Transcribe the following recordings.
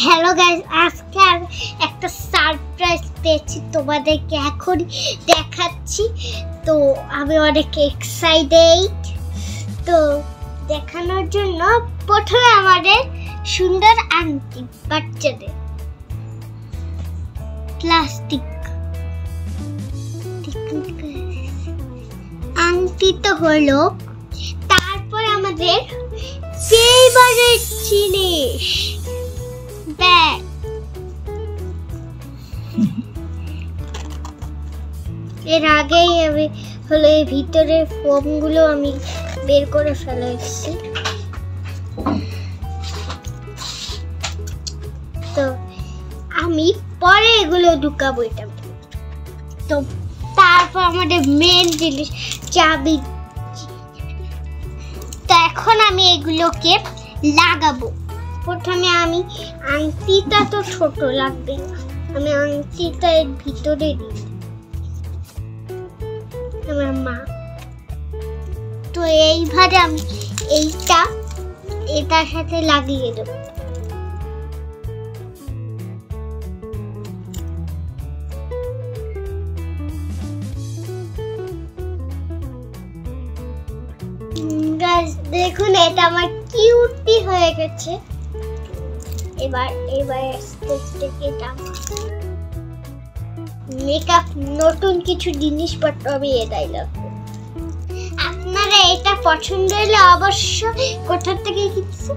Hello guys, আজকে একটা surprise পেয়েছি, তোমাদেরকে এখন দেখাচ্ছি। তো আমি অনেক এক্সাইটেড। তো দেখানোর জন্য প্রথমে আমাদের সুন্দর আংটি, বাচ্চাদের প্লাস্টিক আংটি তো হলো। তারপর আমাদের ফেভারিট জিনিস ব্যাগ। এর আগেই আমি হলো এই ভিতরের ফোমগুলো আমি বের করে ফেলেছি। তো আমি পরে এগুলো ঢুকাবো এটা। তো তারপর আমাদের মেন জিনিস চাবি। তো এখন আমি এগুলোকে লাগাবো। প্রথমে আমি আংটিটা তো ছোট লাগবে না, আমি আংটিটা এর ভিতরে দিই। আমার মা তো এইভাবে আমি এটার সাথে লাগিয়ে দেবো। দেখুন, এটা আমার কিউটি হয়ে গেছে। এবার মেকআপ নতুন কিছু জিনিসপত্র আমি এটাই লাগবে। আপনারা এটা পছন্দ হলে অবশ্যই কোথা থেকে কিনছি?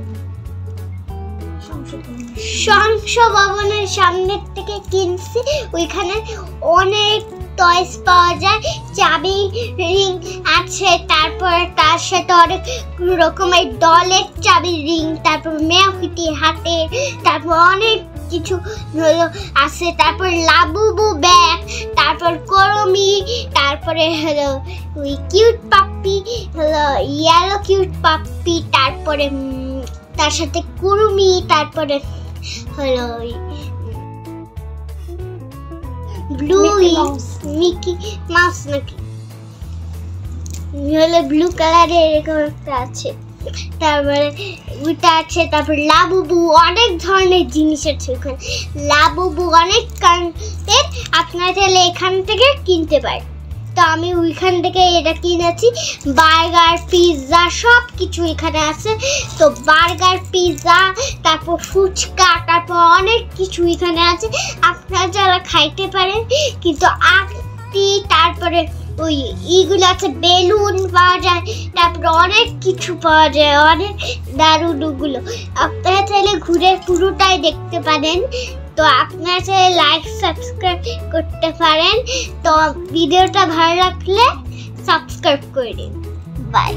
সংসদ ভবনের সামনের থেকে কিনছি। ওইখানে অনেক টয়স পাওয়া যায়, চাবি রিং আছে, তারপর তার সাথে অনেক রকমের ডলের চাবি রিং, তারপর মেয়াফিটি হাতে, তারপর অনেক কিছু আছে। তারপর লাবুবু ব্যাগ, তারপর করমি, তারপরে হলো ওই কিউট পাপ্পি, হলো ইয়েলো কিউট পাপ্পি, তারপরে তার সাথে কুরুমি, তারপরে হলো ব্লু মিকি মাউস নাকি হলো ব্লু কালারের এরকম একটা আছে। তারপরে ওইটা আছে। তারপর লাবুবু, অনেক ধরনের জিনিস আছে ওখানে। লাবুবু অনেক কারণের আপনারা চাইলে এখান থেকে কিনতে পারেন। তো আমি ওইখান থেকে এটা কিনেছি। বার্গার, পিৎজা সব কিছু এখানে আছে। তো বার্গার, পিৎজা, তারপর ফুচকা, তারপর অনেক কিছু এখানে আছে, আপনারা যারা খাইতে পারেন। কিন্তু তারপরে ওই এইগুলো আছে, বেলুন পাওয়া যায়, তারপরে অনেক কিছু পাওয়া যায়, অনেক দারুণ ওগুলো। আপনারা চাইলে ঘুরে পুরোটাই দেখতে পারেন। তো আপনারা চাইলে লাইক সাবস্ক্রাইব করতে পারেন। তো ভিডিওটা ভালো লাগলে সাবস্ক্রাইব করে দিন। বাই।